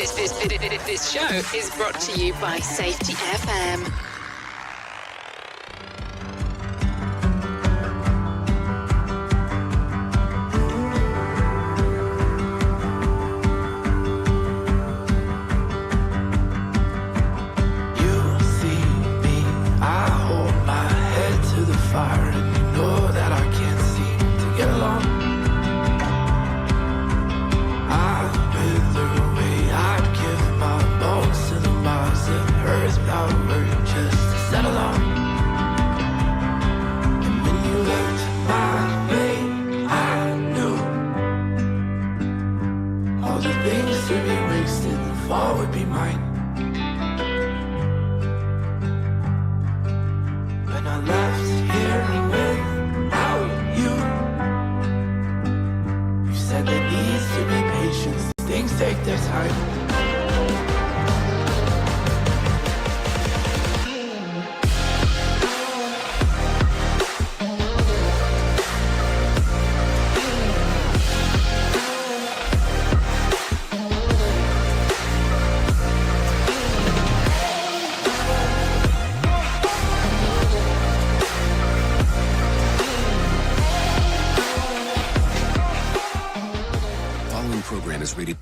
This show is brought to you by Safety FM.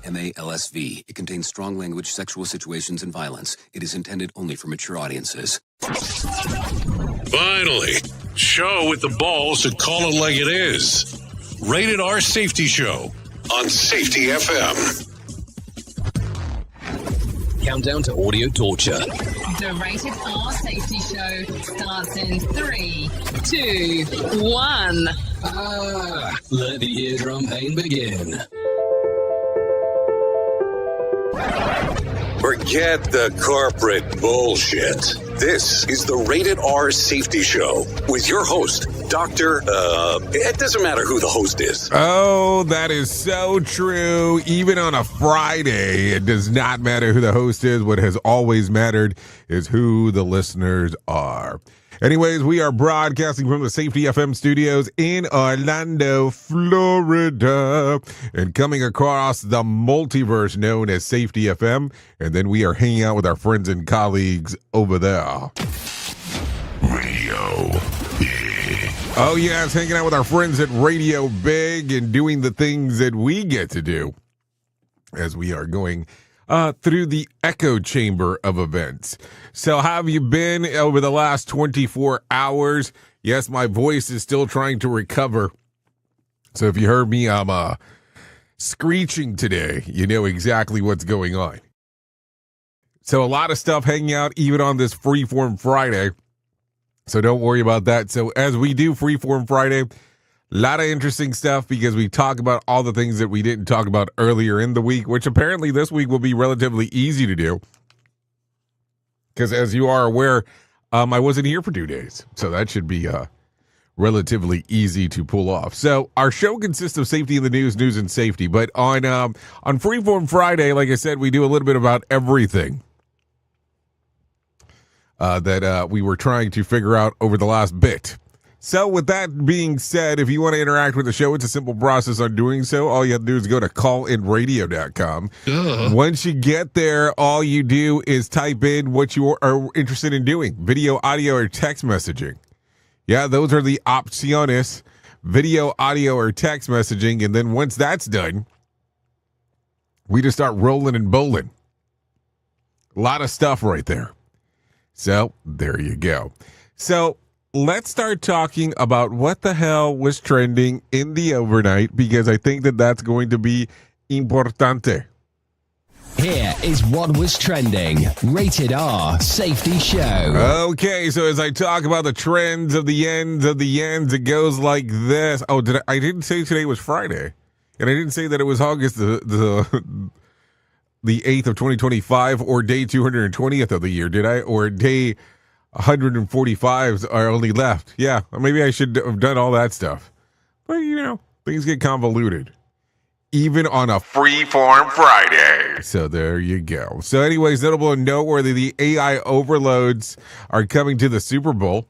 MALSV. It contains strong language, sexual situations, and violence. It is intended only for mature audiences. Finally, show with the balls to call it like it is. Rated R Safety Show on Safety FM. Countdown to audio torture. The Rated R Safety Show starts in 3, 2, 1. Let the eardrum pain begin. Forget the corporate bullshit. This is the Rated R Safety Show with your host, it doesn't matter who the host is. Oh, that is so true. Even on a Friday, it does not matter who the host is. What has always mattered is who the listeners are. Anyways, we are broadcasting from the Safety FM studios in Orlando, Florida, and coming across the multiverse known as Safety FM. And then we are hanging out with our friends and colleagues over there. Radio Big. Oh, yes, hanging out with our friends at Radio Big and doing the things that we get to do as we are going through the echo chamber of events. So how have you been over the last 24 hours? Yes, my voice is still trying to recover. So if you heard me, I'm screeching today. You know exactly what's going on. So a lot of stuff hanging out even on this Freeform Friday. So don't worry about that. So as we do Freeform Friday, a lot of interesting stuff because we talk about all the things that we didn't talk about earlier in the week, which apparently this week will be relatively easy to do. Because as you are aware, I wasn't here for 2 days. So that should be relatively easy to pull off. So our show consists of safety in the news and safety. But on Freeform Friday, like I said, we do a little bit about everything that we were trying to figure out over the last bit. So with that being said, if you want to interact with the show, it's a simple process on doing so. All you have to do is go to callinradio.com. Once you get there, all you do is type in what you are interested in doing. Video, audio, or text messaging. Yeah, those are the opciones. Video, audio, or text messaging. And then once that's done, we just start rolling and bowling. A lot of stuff right there. So there you go. So let's start talking about what the hell was trending in the overnight, because I think that that's going to be importante. Here is what was trending. Rated R Safety Show. Okay, so as I talk about the trends of the ends, it goes like this. Oh, I didn't say today was Friday. And I didn't say that it was August the 8th of 2025 or day 220th of the year, did I? Or day 145s are only left. Yeah, maybe I should have done all that stuff. But, you know, things get convoluted. Even on a Freeform Friday. So there you go. So anyways, notable and noteworthy, the AI overloads are coming to the Super Bowl.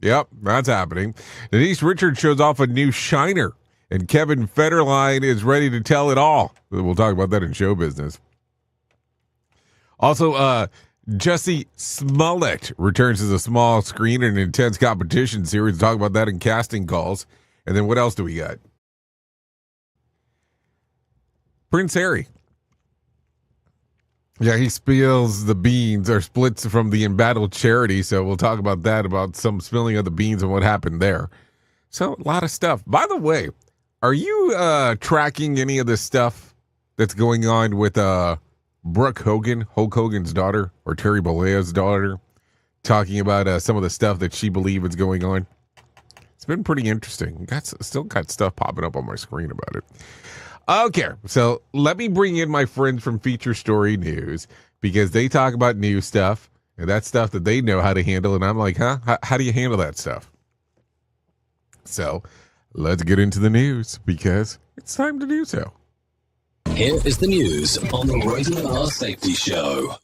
Yep, that's happening. Denise Richards shows off a new shiner, and Kevin Federline is ready to tell it all. We'll talk about that in show business. Also, Jussie Smollett returns to the small screen in an intense competition series. Talk about that in casting calls. And then what else do we got? Prince Harry. Yeah, he spills the beans or splits from the embattled charity. So we'll talk about that, about some spilling of the beans and what happened there. So a lot of stuff. By the way, are you tracking any of this stuff that's going on with Brooke Hogan, Hulk Hogan's daughter, or Terry Bollea's daughter, talking about some of the stuff that she believes is going on? It's been pretty interesting. Still got stuff popping up on my screen about it. Okay, so let me bring in my friends from Feature Story News, because they talk about news stuff, and that's stuff that they know how to handle, and I'm like, huh? How do you handle that stuff? So let's get into the news, because it's time to do so. Here is the news on the Rated R Safety Show.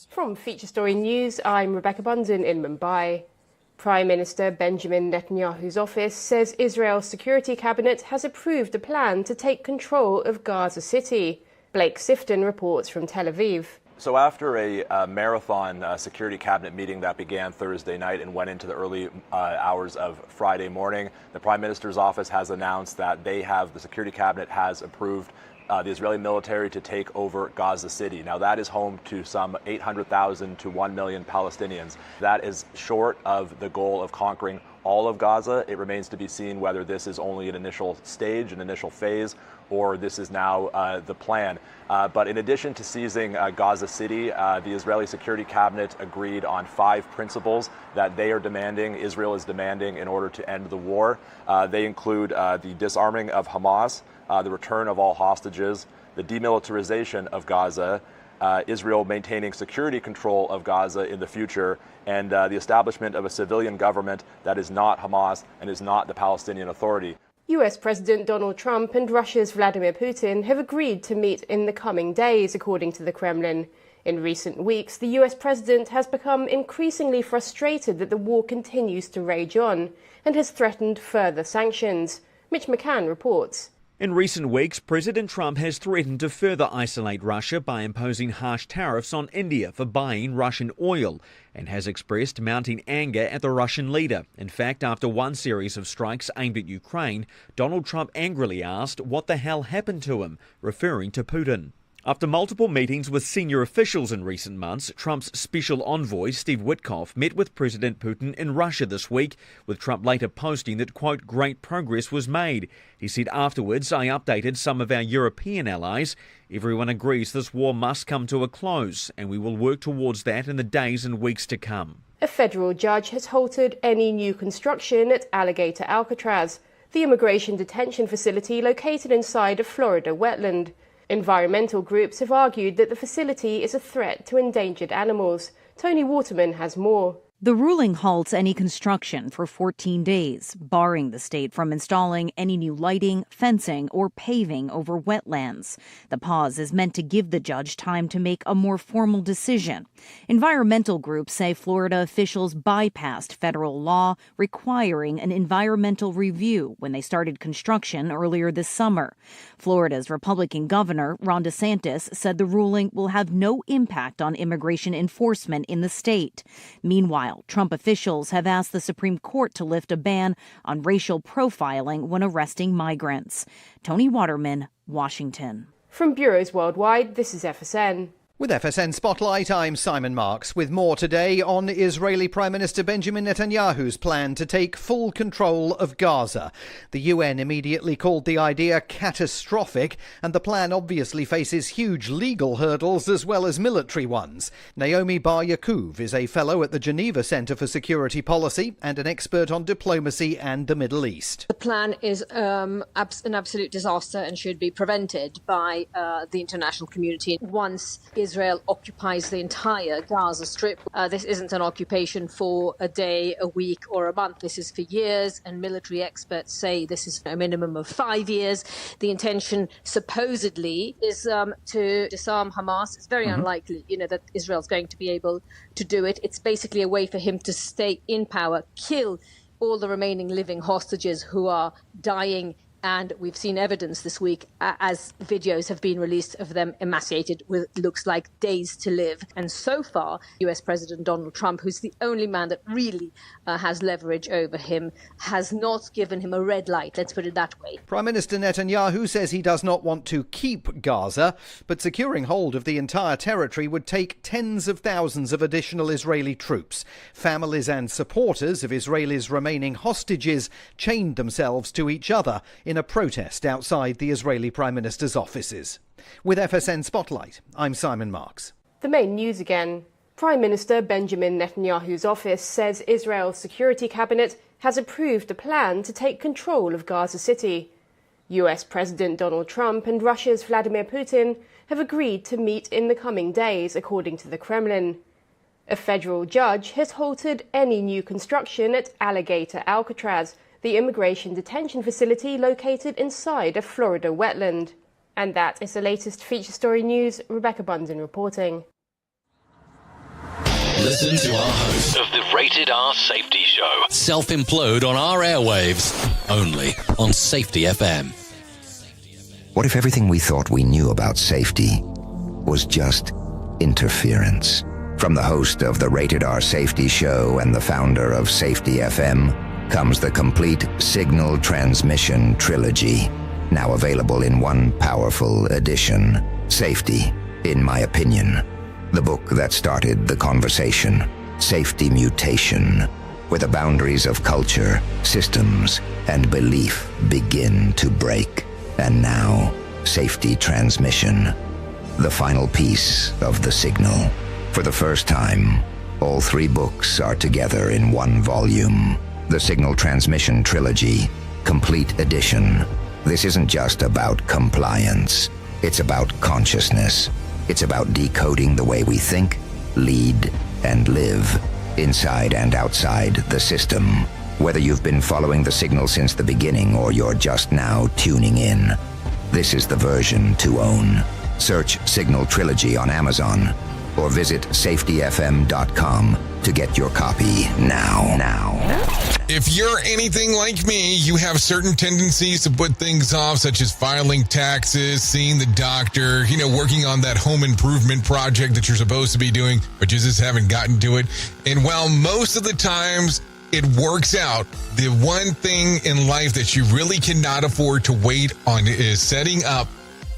From Feature Story News, I'm Rebecca Bunton in Mumbai. Prime Minister Benjamin Netanyahu's office says Israel's security cabinet has approved a plan to take control of Gaza City. Blake Sifton reports from Tel Aviv. So after a marathon security cabinet meeting that began Thursday night and went into the early hours of Friday morning, the Prime Minister's office has announced that the security cabinet has approved the Israeli military to take over Gaza City. Now, that is home to some 800,000 to 1 million Palestinians. That is short of the goal of conquering all of Gaza. It remains to be seen whether this is only an initial stage, an initial phase, or this is now the plan. But in addition to seizing Gaza City, the Israeli Security Cabinet agreed on 5 principles that they are demanding, Israel is demanding, in order to end the war. They include the disarming of Hamas, the return of all hostages, the demilitarization of Gaza, Israel maintaining security control of Gaza in the future, and the establishment of a civilian government that is not Hamas and is not the Palestinian Authority. US President Donald Trump and Russia's Vladimir Putin have agreed to meet in the coming days, according to the Kremlin. In recent weeks, the US president has become increasingly frustrated that the war continues to rage on and has threatened further sanctions. Mitch McCann reports. In recent weeks, President Trump has threatened to further isolate Russia by imposing harsh tariffs on India for buying Russian oil, and has expressed mounting anger at the Russian leader. In fact, after one series of strikes aimed at Ukraine, Donald Trump angrily asked what the hell happened to him, referring to Putin. After multiple meetings with senior officials in recent months, Trump's special envoy, Steve Witkoff, met with President Putin in Russia this week, with Trump later posting that, quote, great progress was made. He said afterwards, I updated some of our European allies. Everyone agrees this war must come to a close, and we will work towards that in the days and weeks to come. A federal judge has halted any new construction at Alligator Alcatraz, the immigration detention facility located inside a Florida wetland. Environmental groups have argued that the facility is a threat to endangered animals. Tony Waterman has more. The ruling halts any construction for 14 days, barring the state from installing any new lighting, fencing, or paving over wetlands. The pause is meant to give the judge time to make a more formal decision. Environmental groups say Florida officials bypassed federal law requiring an environmental review when they started construction earlier this summer. Florida's Republican governor, Ron DeSantis, said the ruling will have no impact on immigration enforcement in the state. Meanwhile, Trump officials have asked the Supreme Court to lift a ban on racial profiling when arresting migrants. Tony Waterman, Washington. From bureaus worldwide, this is FSN. With FSN Spotlight, I'm Simon Marks, with more today on Israeli Prime Minister Benjamin Netanyahu's plan to take full control of Gaza. The UN immediately called the idea catastrophic, and the plan obviously faces huge legal hurdles as well as military ones. Naomi Bar Yaakov is a fellow at the Geneva Centre for Security Policy and an expert on diplomacy and the Middle East. The plan is an absolute disaster and should be prevented by the international community once Israel occupies the entire Gaza Strip. This isn't an occupation for a day, a week, or a month. This is for years, and military experts say this is a minimum of 5 years. The intention supposedly is to disarm Hamas. It's very unlikely, that Israel's going to be able to do it. It's basically a way for him to stay in power, kill all the remaining living hostages who are dying And we've seen evidence this week as videos have been released of them emaciated with looks like days to live. And so far, US President Donald Trump, who's the only man that really has leverage over him, has not given him a red light. Let's put it that way. Prime Minister Netanyahu says he does not want to keep Gaza, but securing hold of the entire territory would take tens of thousands of additional Israeli troops. Families and supporters of Israelis remaining hostages chained themselves to each other in a protest outside the Israeli Prime Minister's offices. With FSN Spotlight, I'm Simon Marks. The main news again. Prime Minister Benjamin Netanyahu's office says Israel's security cabinet has approved a plan to take control of Gaza City. US President Donald Trump and Russia's Vladimir Putin have agreed to meet in the coming days, according to the Kremlin. A federal judge has halted any new construction at Alligator Alcatraz, the immigration detention facility located inside a Florida wetland. And that is the latest feature story news. Rebecca Bunzen reporting. Listen to our host of the Rated R Safety Show self-implode on our airwaves, only on Safety FM. What if everything we thought we knew about safety was just interference? From the host of the Rated R Safety Show and the founder of Safety FM comes the complete signal transmission trilogy, now available in one powerful edition. Safety, in my opinion, the book that started the conversation. Safety Mutation, where the boundaries of culture, systems, and belief begin to break. And now, Safety Transmission, the final piece of the signal. For the first time, all three books are together in one volume. The Signal Transmission Trilogy, Complete Edition. This isn't just about compliance. It's about consciousness. It's about decoding the way we think, lead, and live, inside and outside the system. Whether you've been following the signal since the beginning or you're just now tuning in, this is the version to own. Search Signal Trilogy on Amazon or visit safetyfm.com to get your copy now. If you're anything like me, you have certain tendencies to put things off, such as filing taxes, seeing the doctor, working on that home improvement project that you're supposed to be doing, but you just haven't gotten to it. And while most of the times it works out, the one thing in life that you really cannot afford to wait on is setting up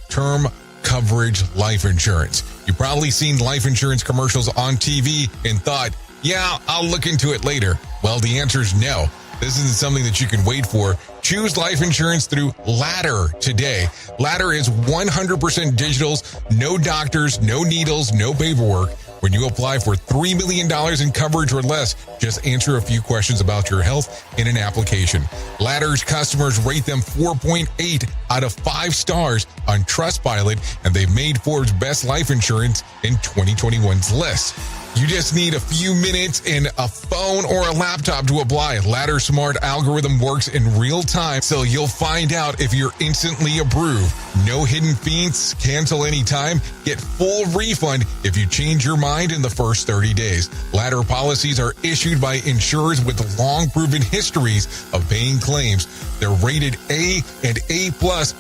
term coverage life insurance. You've probably seen life insurance commercials on TV and thought, yeah, I'll look into it later. Well, the answer is no. This isn't something that you can wait for. Choose life insurance through Ladder today. Ladder is 100% digitals, no doctors, no needles, no paperwork. When you apply for $3 million in coverage or less, just answer a few questions about your health in an application. Ladder's customers rate them 4.8 out of 5 stars on Trustpilot, and they've made Forbes' Best Life Insurance in 2021's list. You just need a few minutes and a phone or a laptop to apply. Ladder's smart algorithm works in real time, so you'll find out if you're instantly approved. No hidden fees, cancel anytime, get full refund if you change your mind in the first 30 days. Ladder policies are issued by insurers with long proven histories of paying claims. They're rated A and A+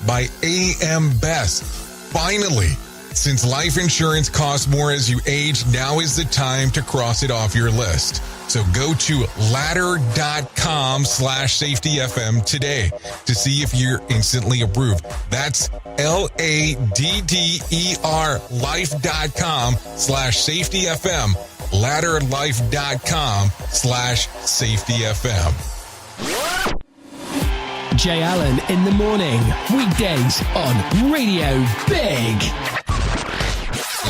by AM Best. Finally, since life insurance costs more as you age, now is the time to cross it off your list. So go to ladder.com/safetyfm today to see if you're instantly approved. That's LADDER life.com/safetyfm. Ladderlife.com/safetyfm. Jay Allen in the morning, weekdays on Radio Big.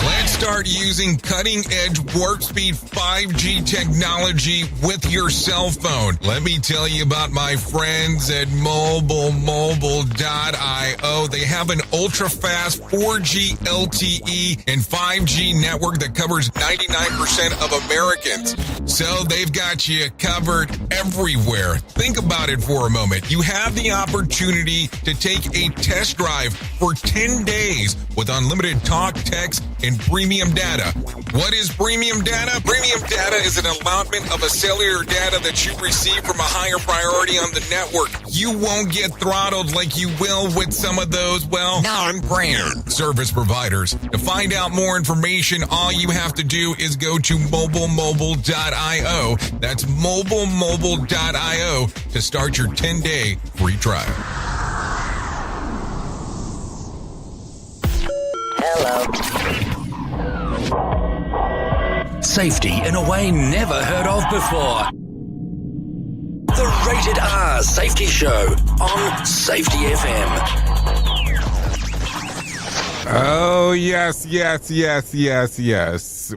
Let's start using cutting-edge warp-speed 5G technology with your cell phone. Let me tell you about my friends at mobilemobile.io. They have an ultra-fast 4G LTE and 5G network that covers 99% of Americans. So they've got you covered everywhere. Think about it for a moment. You have the opportunity to take a test drive for 10 days with unlimited talk, text, and premium data. What is premium data? Premium data is an allotment of a cellular data that you receive from a higher priority on the network. You won't get throttled like you will with some of those, non-brand service providers. To find out more information, all you have to do is go to mobilemobile.io. That's mobilemobile.io to start your 10-day free trial. Hello. Safety in a way never heard of before. The Rated R Safety Show on Safety FM. Oh, yes.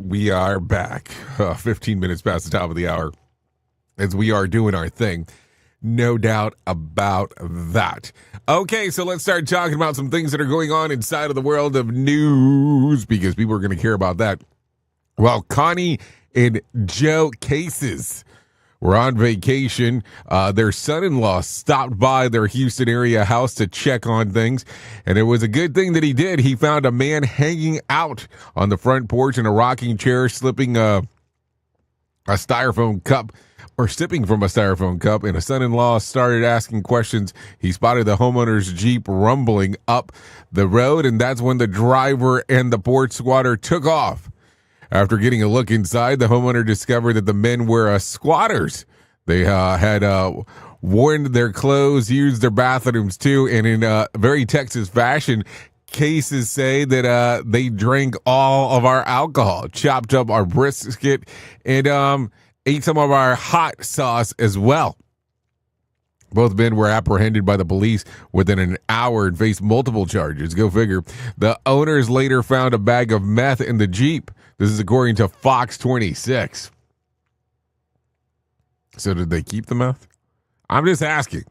We are back. 15 minutes past the top of the hour as we are doing our thing. No doubt about that. Okay, so let's start talking about some things that are going on inside of the world of news because people are going to care about that. Well, Connie and Joe Cases were on vacation. Their son-in-law stopped by their Houston area house to check on things, and it was a good thing that he did. He found a man hanging out on the front porch in a rocking chair, slipping a styrofoam cup or sipping from a styrofoam cup, and a son-in-law started asking questions. He spotted the homeowner's Jeep rumbling up the road, and that's when the driver and the porch squatter took off. After getting a look inside, the homeowner discovered that the men were squatters. They had worn their clothes, used their bathrooms too, and in very Texas fashion, Cases say that they drank all of our alcohol, chopped up our brisket, and ate some of our hot sauce as well. Both men were apprehended by the police within an hour and faced multiple charges. Go figure. The owners later found a bag of meth in the Jeep. This is according to Fox 26. So did they keep the meth? I'm just asking.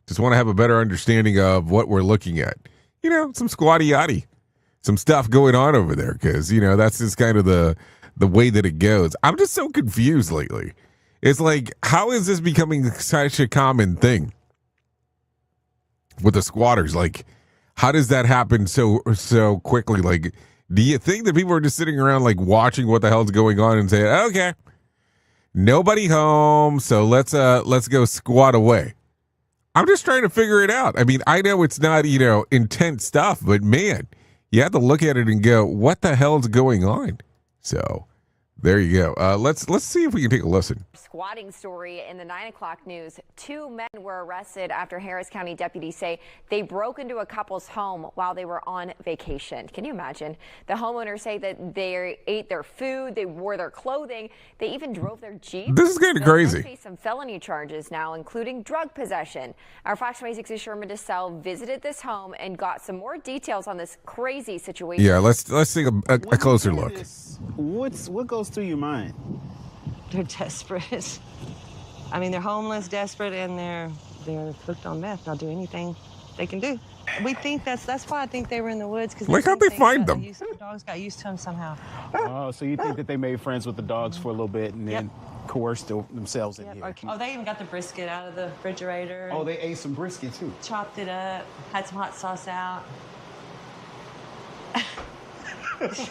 Just want to have a better understanding of what we're looking at. You know, some squatty-yaddy. Some stuff going on over there because, you know, that's just kind of the way that it goes. I'm just so confused lately. It's like, how is this becoming such a common thing with the squatters? Like, how does that happen so quickly? Like, do you think that people are just sitting around like watching what the hell's going on and saying, okay, nobody home, so let's go squat away? I'm just trying to figure it out. I mean, I know it's not, you know, intense stuff, but man, you have to look at it and go, what the hell's going on? So there you go. Let's see if we can take a listen. Squatting story in the 9 o'clock news. 2 men were arrested after Harris County deputies say they broke into a couple's home while they were on vacation. Can you imagine? The homeowners say that they ate their food, they wore their clothing, they even drove their Jeep. This is kind of crazy. They face some felony charges now, including drug possession. Our Fox 26's Sherman DeSalle visited this home and got some more details on this crazy situation. Yeah, let's take a closer look. What goes through your mind? They're desperate. I mean, they're homeless, desperate, and they're hooked on meth. They'll do anything they can do. We think that's why I think they were in the woods. Like, how'd they find them? The dogs got used to them somehow. Oh, so you think that they made friends with the dogs for a little bit and then coerced themselves in here? Oh, they even got the brisket out of the refrigerator. Oh, they ate some brisket too. Chopped it up, had some hot sauce out. Is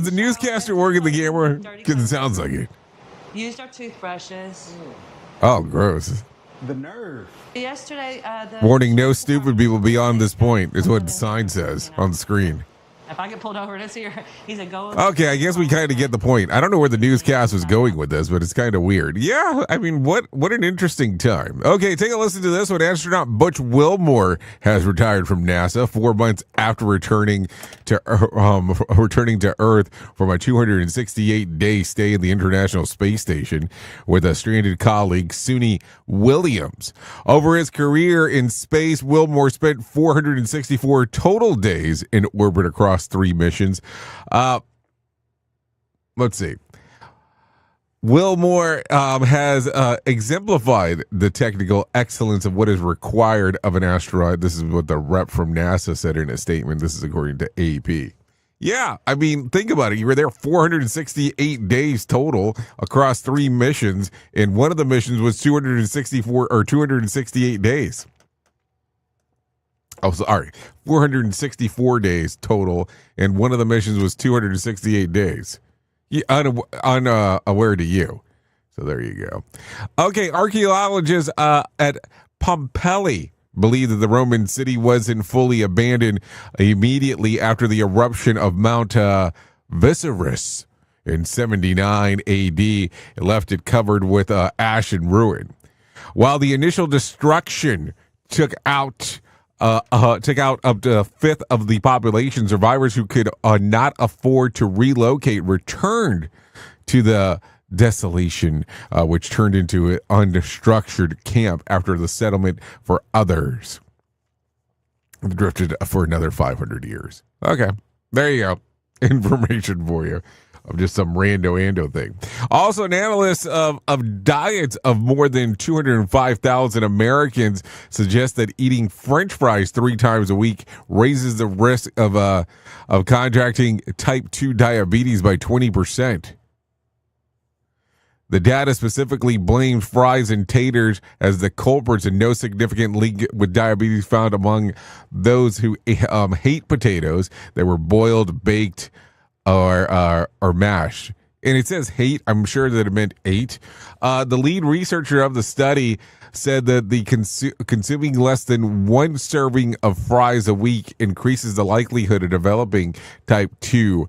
the newscaster working the camera? Because it sounds like it. Used our toothbrushes. Oh, gross. The nerve. Yesterday, Warning, no stupid people beyond this point is what the sign says on the screen. If I get pulled over this year, he said go. Okay, I guess we kind of get the point. I don't know where the newscast was going with this, but it's kind of weird. Yeah, I mean, what an interesting time. Okay, take a listen to this one. Astronaut Butch Wilmore has retired from NASA 4 months after returning to Earth from a 268-day stay in the International Space Station with a stranded colleague, Suni Williams. Over his career in space, Wilmore spent 464 total days in orbit across 3 missions. Let's see. Wilmore has exemplified the technical excellence of what is required of an asteroid. This is what the rep from NASA said in a statement. This is according to AP. Yeah, I mean, think about it. You were there 468 days total across 3 missions, and one of the missions was 268 days. Oh, sorry, 464 days total, and one of the missions was 268 days. Yeah, unaware to you. So there you go. Okay, archaeologists at Pompeii believe that the Roman city wasn't fully abandoned immediately after the eruption of Mount Vesuvius in 79 AD. It left it covered with ash and ruin. While the initial destruction took out up to a fifth of the population, survivors who could not afford to relocate returned to the desolation, which turned into an unstructured camp after the settlement for others. Drifted for another 500 years. Okay, there you go. Information for you of just some rando thing. Also, an analyst of diets of more than 205,000 Americans suggests that eating French fries 3 times a week raises the risk of contracting type 2 diabetes by 20%. The data specifically blames fries and taters as the culprits, and no significant link with diabetes found among those who hate potatoes that were boiled, baked, or mashed. And it says hate. I'm sure that it meant ate. The lead researcher of the study said that the consuming less than 1 serving of fries a week increases the likelihood of developing type 2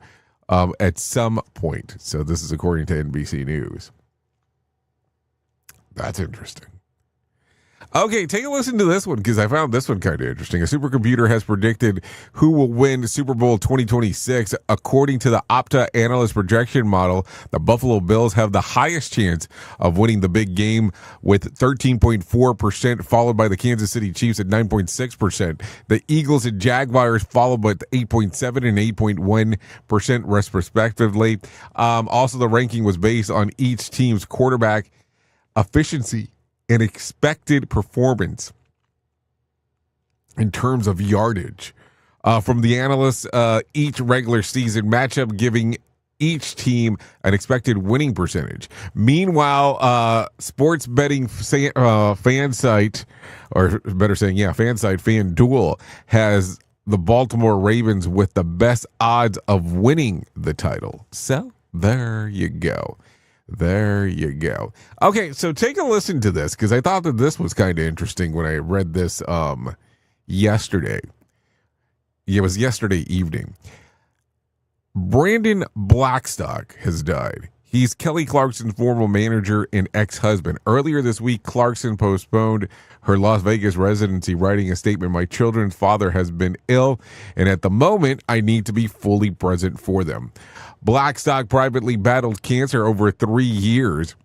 at some point. So this is according to NBC News. That's interesting. Okay, take a listen to this one because I found this one kind of interesting. A supercomputer has predicted who will win Super Bowl 2026. According to the Opta analyst projection model, the Buffalo Bills have the highest chance of winning the big game with 13.4%, followed by the Kansas City Chiefs at 9.6%. The Eagles and Jaguars followed with 8.7 and 8.1% respectively. Also, the ranking was based on each team's quarterback efficiency and expected performance in terms of yardage. From the analysts, each regular season matchup giving each team an expected winning percentage. Meanwhile, sports betting fan site, or better saying, FanDuel has the Baltimore Ravens with the best odds of winning the title. So there you go. There you go. Okay, so take a listen to this because I thought that this was kind of interesting when I read this yesterday. It was yesterday evening. Brandon Blackstock has died. He's Kelly Clarkson's former manager and ex-husband. Earlier this week, Clarkson postponed her Las Vegas residency, writing a statement, "My children's father has been ill, and at the moment, I need to be fully present for them." Blackstock privately battled cancer over 3 years.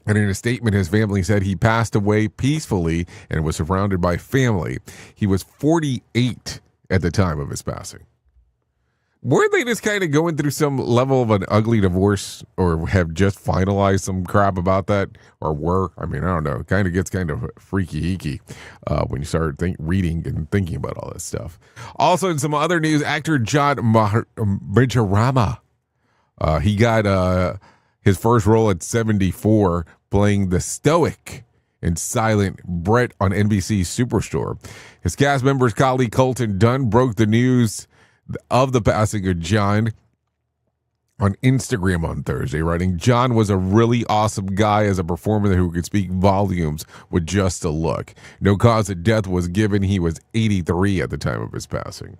And in a statement, his family said he passed away peacefully and was surrounded by family. He was 48 at the time of his passing. Weren't they just kind of going through some level of an ugly divorce, or have just finalized some crap about that, or were? I mean, I don't know. It kind of gets kind of freaky-eeky when you start reading and thinking about all this stuff. Also, in some other news, actor John Majorama, he got his first role at 74, playing the stoic and silent Brett on NBC's Superstore. His cast member's colleague Colton Dunn broke the news of the passing of John on Instagram on Thursday, writing, "John was a really awesome guy as a performer who could speak volumes with just a look. No cause of death was given. He was 83 at the time of his passing."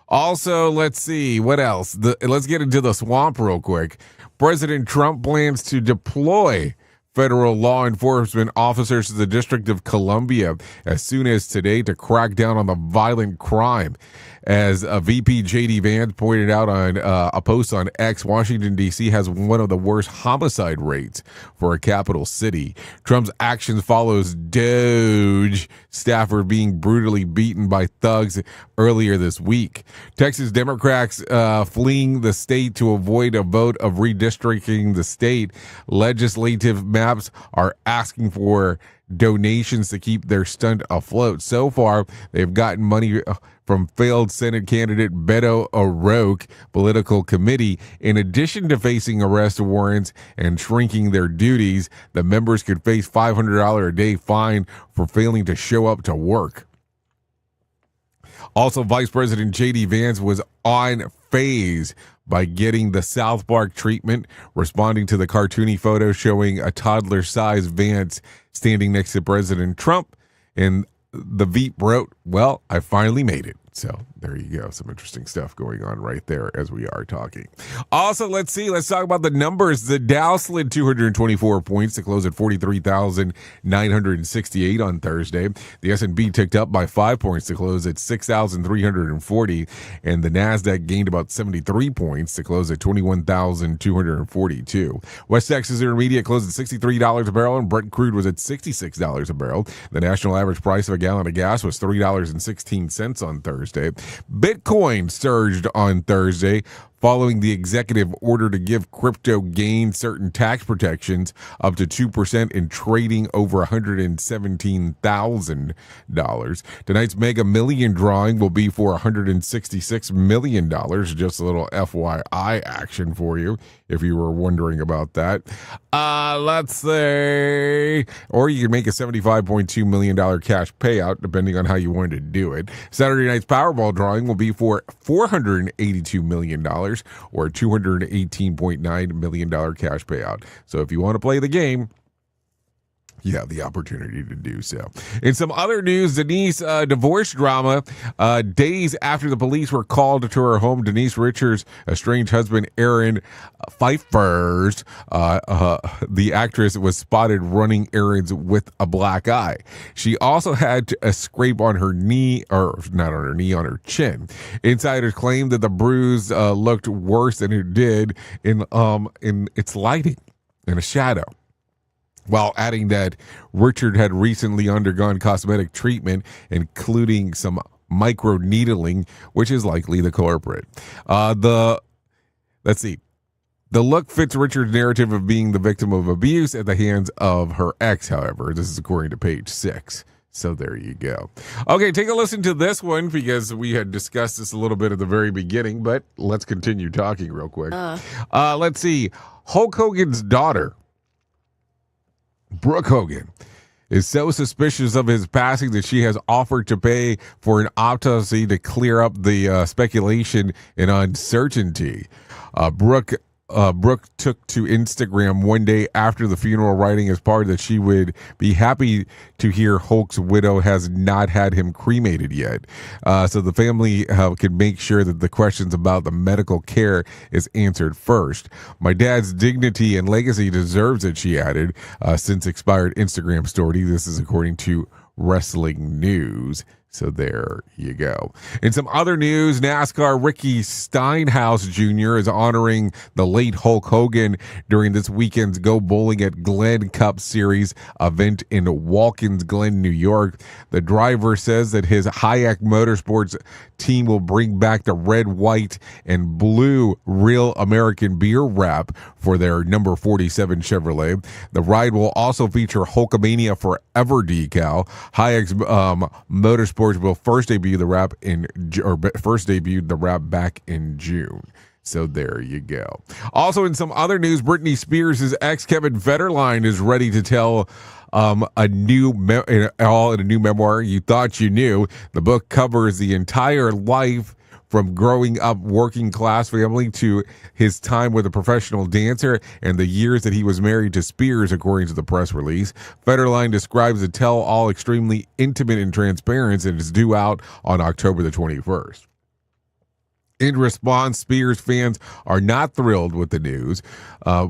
Also, let's see, what else? Let's get into the swamp real quick. President Trump plans to deploy federal law enforcement officers to the District of Columbia as soon as today to crack down on the violent crime. As VP J.D. Vance pointed out on a post on X, Washington, D.C. has one of the worst homicide rates for a capital city. Trump's actions follows Doge staffer being brutally beaten by thugs earlier this week. Texas Democrats fleeing the state to avoid a vote of redistricting the state. Legislative maps are asking for donations to keep their stunt afloat. So far, they've gotten money from failed Senate candidate Beto O'Rourke political committee. In addition to facing arrest warrants and shrinking their duties, the members could face $500 a day fine for failing to show up to work. Also, Vice President J.D. Vance was on phase by getting the South Park treatment, responding to the cartoony photo showing a toddler-sized Vance standing next to President Trump. And the Veep wrote, "Well, I finally made it." So there you go. Some interesting stuff going on right there as we are talking. Also, let's talk about the numbers. The Dow slid 224 points to close at 43,968 on Thursday. The S&P ticked up by 5 points to close at 6,340. And the NASDAQ gained about 73 points to close at 21,242. West Texas Intermediate closed at $63 a barrel, and Brent crude was at $66 a barrel. The national average price of a gallon of gas was $3.16 on Thursday. Bitcoin surged on Thursday following the executive order to give crypto gain certain tax protections up to 2% in trading over $117,000. Tonight's Mega Million drawing will be for $166 million. Just a little FYI action for you if you were wondering about that. Let's say, or you can make a $75.2 million cash payout depending on how you wanted to do it. Saturday night's Powerball drawing will be for $482 million. Or $218.9 million cash payout. So if you want to play the game, you have the opportunity to do so. In some other news, Denise divorce drama. Days after the police were called to her home, Denise Richards' estranged husband, Aaron Headfirst, the actress, was spotted running errands with a black eye. She also had a scrape on her knee, or not on her knee, on her chin. Insiders claim that the bruise looked worse than it did in its lighting, in a shadow, while adding that Richard had recently undergone cosmetic treatment, including some micro-needling, which is likely the culprit. The look fits Richard's narrative of being the victim of abuse at the hands of her ex, however. This is according to Page 6. So there you go. Okay, take a listen to this one because we had discussed this a little bit at the very beginning, but let's continue talking real quick. Let's see. Hulk Hogan's daughter, Brooke Hogan, is so suspicious of his passing that she has offered to pay for an autopsy to clear up the speculation and uncertainty. Brooke took to Instagram one day after the funeral, writing as part that she would be happy to hear Hulk's widow has not had him cremated yet, so the family can make sure that the questions about the medical care is answered first. My dad's dignity and legacy deserves it, she added, since expired Instagram story. This is according to Wrestling News. So there you go. In some other news, NASCAR Ricky Stenhouse Jr. is honoring the late Hulk Hogan during this weekend's Go Bowling at Glen Cup Series event in Watkins Glen, New York. The driver says that his Hayek Motorsports team will bring back the red, white, and blue Real American Beer wrap for their number 47 Chevrolet. The ride will also feature Hulkamania Forever decal. Hayek's Motorsports will first debut the wrap back in June. So there you go. Also, in some other news, Britney Spears' ex Kevin Federline is ready to tell a new memoir, You Thought You Knew. The book covers the entire life from growing up working class family to his time with a professional dancer and the years that he was married to Spears, according to the press release. Federline describes the tell-all extremely intimate and transparent, and is due out on October the 21st. In response, Spears fans are not thrilled with the news,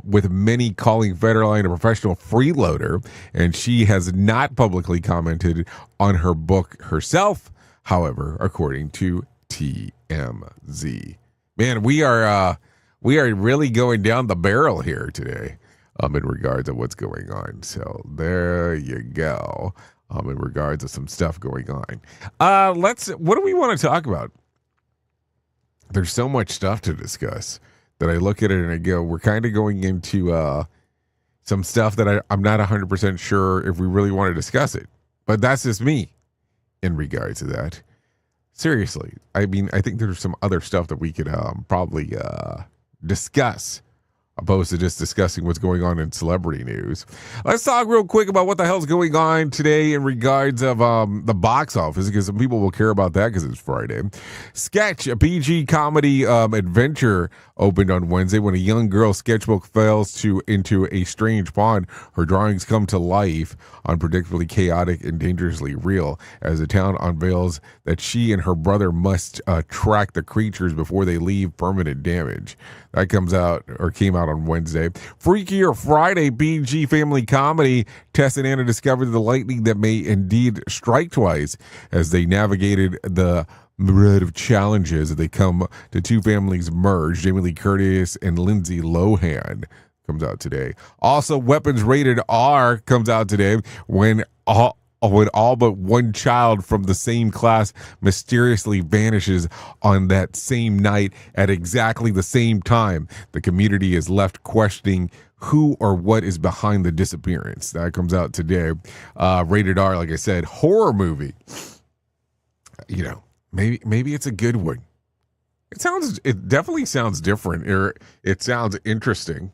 with many calling Federline a professional freeloader, and she has not publicly commented on her book herself, however, according to TMZ. Man, we are really going down the barrel here today in regards to what's going on. So there you go. In regards to some stuff going on. What do we want to talk about? There's so much stuff to discuss that I look at it and I go, we're kind of going into some stuff that I'm not 100% sure if we really want to discuss it. But that's just me in regards to that. Seriously, I mean, I think there's some other stuff that we could probably discuss opposed to just discussing what's going on in celebrity news. Let's talk real quick about what the hell's going on today in regards of the box office, because some people will care about that because it's Friday. Sketch, a PG comedy adventure, opened on Wednesday when a young girl's sketchbook falls into a strange pond. Her drawings come to life, unpredictably chaotic and dangerously real, as the town unveils that she and her brother must track the creatures before they leave permanent damage. That came out on Wednesday. Freakier Friday, PG family comedy. Tess and Anna discovered the lightning that may indeed strike twice as they navigated the myriad of challenges as they come to two families merge. Jamie Lee Curtis and Lindsay Lohan comes out today. Also, Weapons Rated R comes out today when all but one child from the same class mysteriously vanishes on that same night at exactly the same time. The community is left questioning who or what is behind the disappearance. That comes out today. Rated R, like I said, horror movie. You know, maybe it's a good one. It definitely sounds different, or it sounds interesting.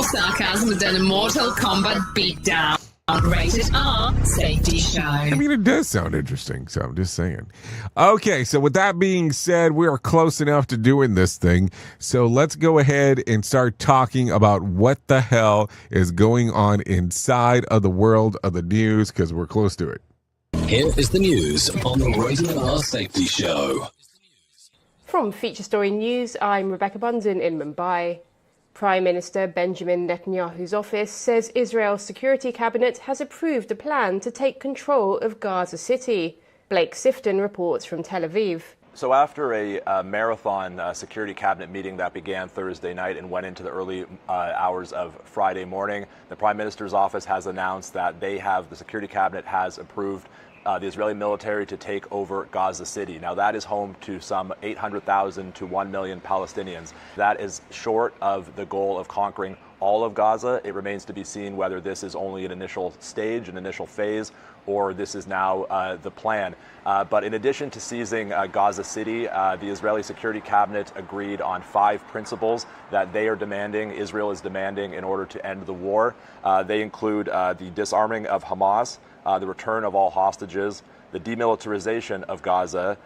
Sarcasm with an Mortal Kombat beatdown. Rated R Safety Show. I mean, it does sound interesting, so I'm just saying. Okay, so with that being said, we are close enough to doing this thing. So let's go ahead and start talking about what the hell is going on inside of the world of the news, because we're close to it. Here is the news on the Rated R Safety Show. From Feature Story News, I'm Rebecca Bunzen in Mumbai. Prime Minister Benjamin Netanyahu's office says Israel's security cabinet has approved a plan to take control of Gaza City. Blake Sifton reports from Tel Aviv. So after a marathon security cabinet meeting that began Thursday night and went into the early hours of Friday morning, the Prime Minister's office has announced that the security cabinet has approved the Israeli military to take over Gaza City. Now, that is home to some 800,000 to 1 million Palestinians. That is short of the goal of conquering all of Gaza. It remains to be seen whether this is only an initial stage, an initial phase, or this is now the plan. But in addition to seizing Gaza City, the Israeli Security Cabinet agreed on 5 principles that Israel is demanding in order to end the war. They include the disarming of Hamas, the return of all hostages, the demilitarization of Gaza,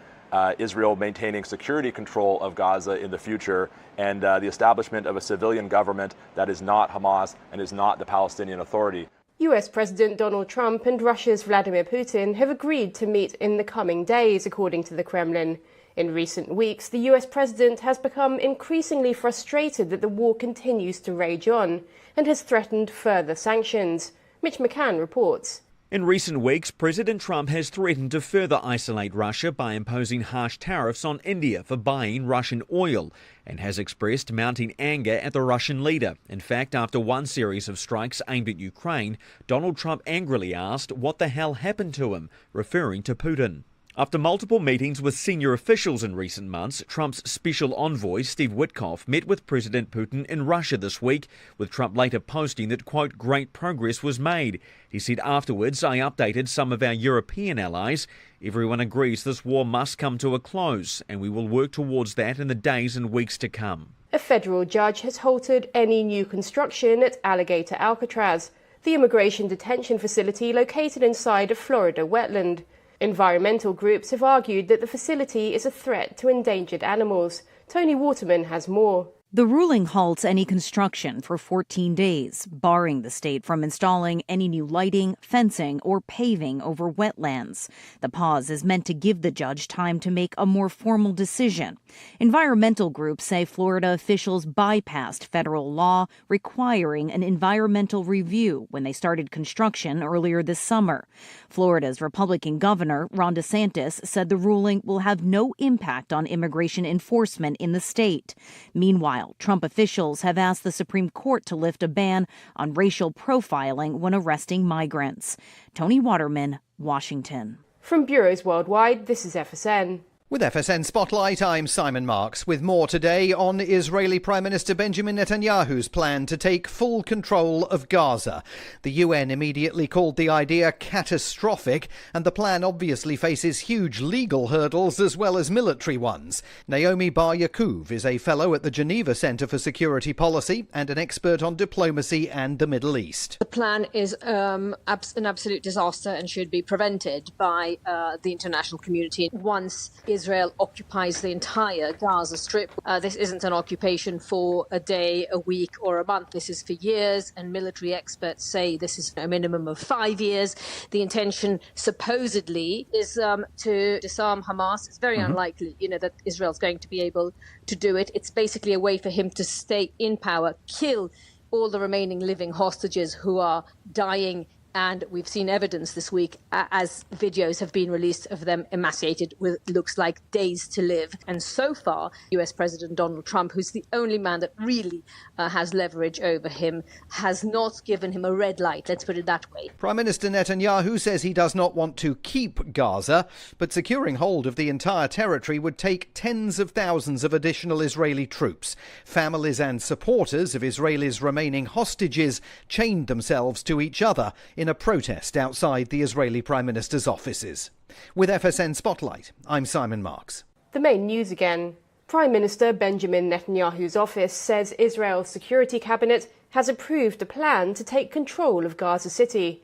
Israel maintaining security control of Gaza in the future, and the establishment of a civilian government that is not Hamas and is not the Palestinian Authority. US President Donald Trump and Russia's Vladimir Putin have agreed to meet in the coming days, according to the Kremlin. In recent weeks, the US president has become increasingly frustrated that the war continues to rage on and has threatened further sanctions. Mitch McCann reports. In recent weeks, President Trump has threatened to further isolate Russia by imposing harsh tariffs on India for buying Russian oil, and has expressed mounting anger at the Russian leader. In fact, after one series of strikes aimed at Ukraine, Donald Trump angrily asked what the hell happened to him, referring to Putin. After multiple meetings with senior officials in recent months, Trump's special envoy, Steve Witkoff, met with President Putin in Russia this week, with Trump later posting that, quote, great progress was made. He said afterwards, I updated some of our European allies. Everyone agrees this war must come to a close, and we will work towards that in the days and weeks to come. A federal judge has halted any new construction at Alligator Alcatraz, the immigration detention facility located inside a Florida wetland. Environmental groups have argued that the facility is a threat to endangered animals. Tony Waterman has more. The ruling halts any construction for 14 days, barring the state from installing any new lighting, fencing, or paving over wetlands. The pause is meant to give the judge time to make a more formal decision. Environmental groups say Florida officials bypassed federal law requiring an environmental review when they started construction earlier this summer. Florida's Republican governor, Ron DeSantis, said the ruling will have no impact on immigration enforcement in the state. Meanwhile, Trump officials have asked the Supreme Court to lift a ban on racial profiling when arresting migrants. Tony Waterman, Washington. From bureaus worldwide, this is FSN. With FSN Spotlight, I'm Simon Marks, with more today on Israeli Prime Minister Benjamin Netanyahu's plan to take full control of Gaza. The UN immediately called the idea catastrophic, and the plan obviously faces huge legal hurdles as well as military ones. Naomi Bar Yaakov is a fellow at the Geneva Centre for Security Policy and an expert on diplomacy and the Middle East. The plan is an absolute disaster and should be prevented by the international community once Israel occupies the entire Gaza Strip. This isn't an occupation for a day, a week or a month. This is for years, and military experts say this is a minimum of 5 years. The intention supposedly is to disarm Hamas. It's very unlikely, that Israel's going to be able to do it. It's basically a way for him to stay in power, kill all the remaining living hostages who are dying. And we've seen evidence this week as videos have been released of them emaciated with looks like days to live. And so far, US President Donald Trump, who's the only man that really has leverage over him, has not given him a red light. Let's put it that way. Prime Minister Netanyahu says he does not want to keep Gaza, but securing hold of the entire territory would take tens of thousands of additional Israeli troops. Families and supporters of Israelis' remaining hostages chained themselves to each other in a protest outside the Israeli Prime Minister's offices. With FSN Spotlight, I'm Simon Marks. The main news again. Prime Minister Benjamin Netanyahu's office says Israel's security cabinet has approved a plan to take control of Gaza City.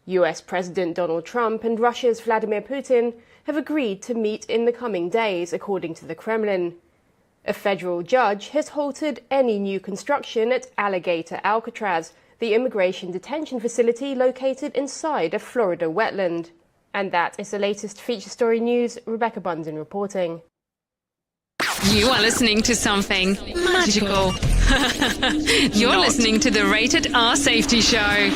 US President Donald Trump and Russia's Vladimir Putin have agreed to meet in the coming days, according to the Kremlin. A federal judge has halted any new construction at Alligator Alcatraz, the immigration detention facility located inside a Florida wetland. And that is the latest feature story news. Rebecca Bunzen reporting. You are listening to something magical. You're listening to the Rated R Safety Show.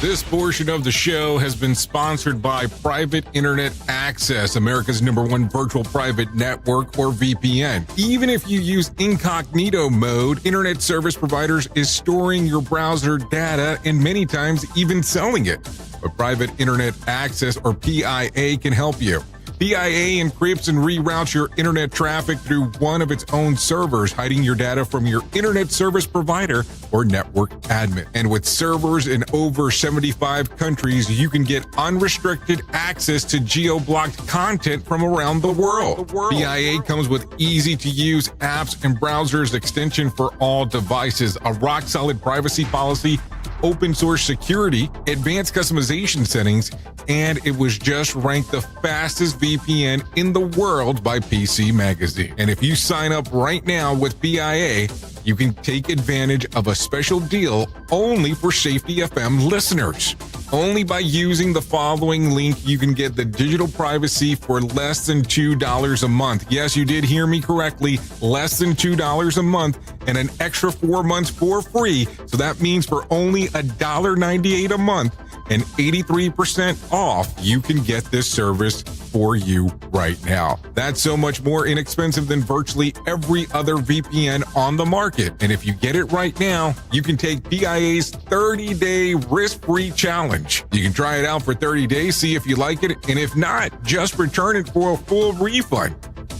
This portion of the show has been sponsored by Private Internet Access, America's #1 virtual private network, or VPN. Even if you use incognito mode, internet service providers is storing your browser data and many times even selling it. But Private Internet Access, or PIA, can help you. PIA encrypts and reroutes your internet traffic through one of its own servers, hiding your data from your internet service provider or network admin. And with servers in over 75 countries, you can get unrestricted access to geo-blocked content from around the world. PIA comes with easy-to-use apps and browsers extension for all devices, a rock-solid privacy policy, open source security, advanced customization settings, and it was just ranked the fastest VPN in the world by PC Magazine. And if you sign up right now with PIA, you can take advantage of a special deal only for Safety FM listeners. Only by using the following link, you can get the digital privacy for less than $2 a month. Yes, you did hear me correctly, less than $2 a month, and an extra 4 months for free. So that means for only $1.98 a month and 83% off, you can get this service for you right now. That's so much more inexpensive than virtually every other VPN on the market. And if you get it right now, you can take PIA's 30-day risk-free challenge. You can try it out for 30 days, see if you like it, and if not, just return it for a full refund.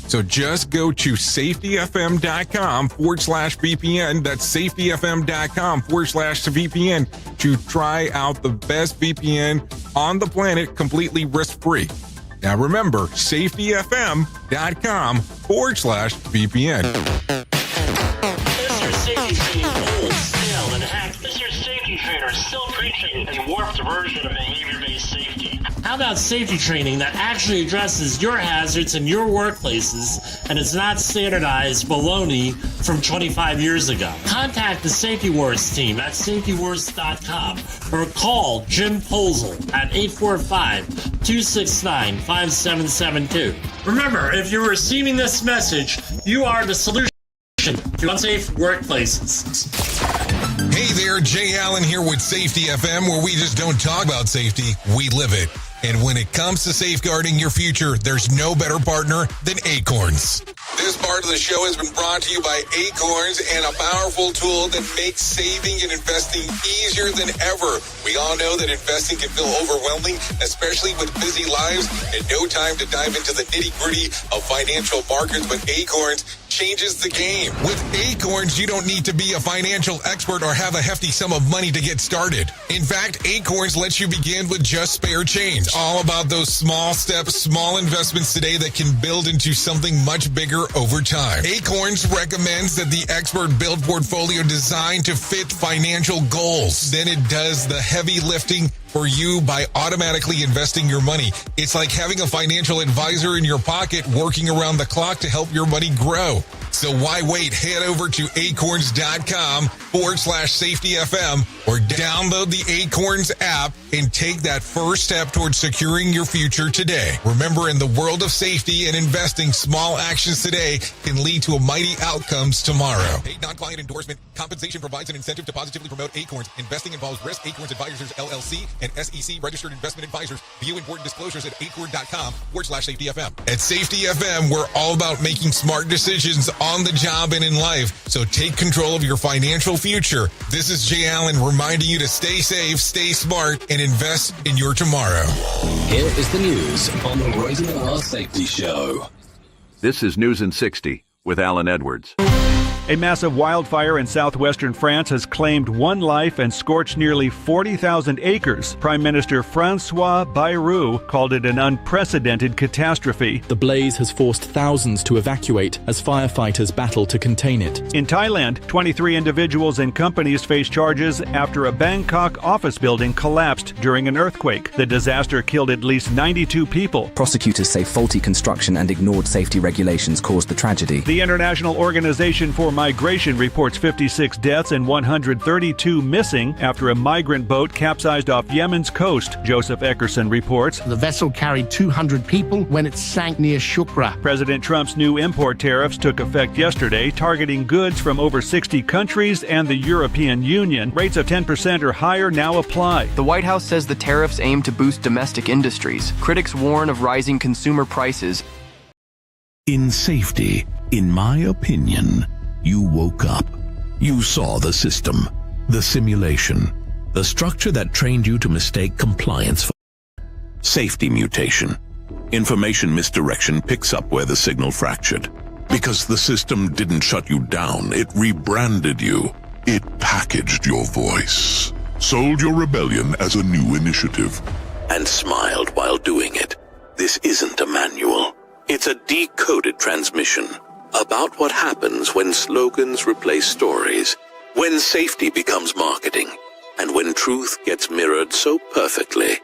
So just go to safetyfm.com/VPN. That's safetyfm.com/VPN to try out the best VPN on the planet completely risk-free. Now remember, safetyfm.com/VPN. Mr. Safety Training old, stale, and hacked. Mr. Safety Trainer is still preaching a warped version of behavior-based safety. How about safety training that actually addresses your hazards in your workplaces and is not standardized baloney from 25 years ago? Contact the Safety Wars team at safetywars.com or call Jim Posel at 845-269-5772. Remember, if you're receiving this message, you are the solution to unsafe workplaces. Hey there, Jay Allen here with Safety FM, where we just don't talk about safety, we live it. And when it comes to safeguarding your future, there's no better partner than Acorns. This This part of the show has been brought to you by Acorns and a powerful tool that makes saving and investing easier than ever. We all know that investing can feel overwhelming, especially with busy lives and no time to dive into the nitty-gritty of financial markets, but Acorns changes the game. With Acorns, you don't need to be a financial expert or have a hefty sum of money to get started. In fact, Acorns lets you begin with just spare change. All about those small steps, small investments today that can build into something much bigger over time. Acorns recommends that the expert build portfolio designed to fit financial goals. Then it does the heavy lifting for you by automatically investing your money. It's like having a financial advisor in your pocket working around the clock to help your money grow. So why wait? Head over to acorns.com/safetyfm or download the Acorns app and take that first step towards securing your future today. Remember, in the world of safety and investing, small actions today can lead to mighty outcomes tomorrow. Paid non-client endorsement. Compensation provides an incentive to positively promote Acorns. Investing involves risk. Acorns Advisors, LLC, and SEC registered investment advisors. View important disclosures at acorn.com/safetyfm. At Safety FM, we're all about making smart decisions on the job and in life. So take control of your financial future. This is Jay Allen reminding you to stay safe, stay smart, and invest in your tomorrow. Here is the news on the Rated R Safety Show. This is News in 60 with Alan Edwards. A massive wildfire in southwestern France has claimed one life and scorched nearly 40,000 acres. Prime Minister François Bayrou called it an unprecedented catastrophe. The blaze has forced thousands to evacuate as firefighters battle to contain it. In Thailand, 23 individuals and companies face charges after a Bangkok office building collapsed during an earthquake. The disaster killed at least 92 people. Prosecutors say faulty construction and ignored safety regulations caused the tragedy. The International Organization for Migration reports 56 deaths and 132 missing after a migrant boat capsized off Yemen's coast. Joseph Eckerson reports. The vessel carried 200 people when it sank near Shukra. President Trump's new import tariffs took effect yesterday, targeting goods from over 60 countries and the European Union. Rates of 10% or higher now apply. The White House says the tariffs aim to boost domestic industries. Critics warn of rising consumer prices. In safety, in my opinion, you woke up. You saw the system, the simulation, the structure that trained you to mistake compliance for safety mutation. Information misdirection picks up where the signal fractured. Because the system didn't shut you down, it rebranded you. It packaged your voice, sold your rebellion as a new initiative, and smiled while doing it. This isn't a manual. It's a decoded transmission. About what happens when slogans replace stories, when safety becomes marketing, and when truth gets mirrored so perfectly,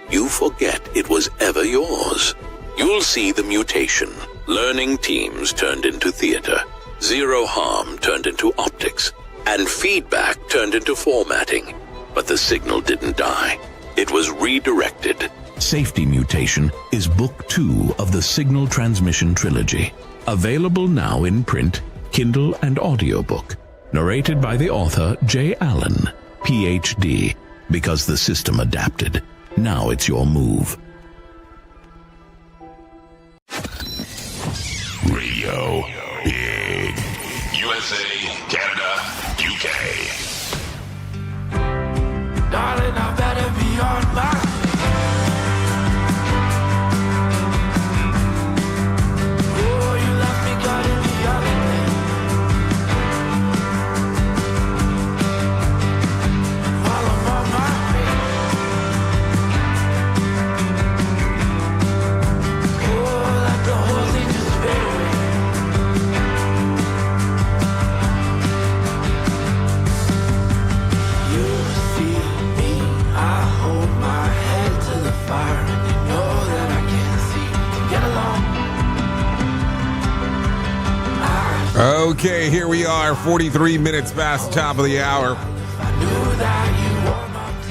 you forget it was ever yours. You'll see the mutation. Learning teams turned into theater, zero harm turned into optics, and feedback turned into formatting. But the signal didn't die. It was redirected. Safety Mutation is Book 2 of the Signal Transmission Trilogy. Available now in print, Kindle, and audiobook. Narrated by the author Jay Allen, PhD. Because the system adapted. Now it's your move. Radio Big. USA, Canada, UK. Darling, I better be on my Okay, here we are, 43 minutes past the top of the hour.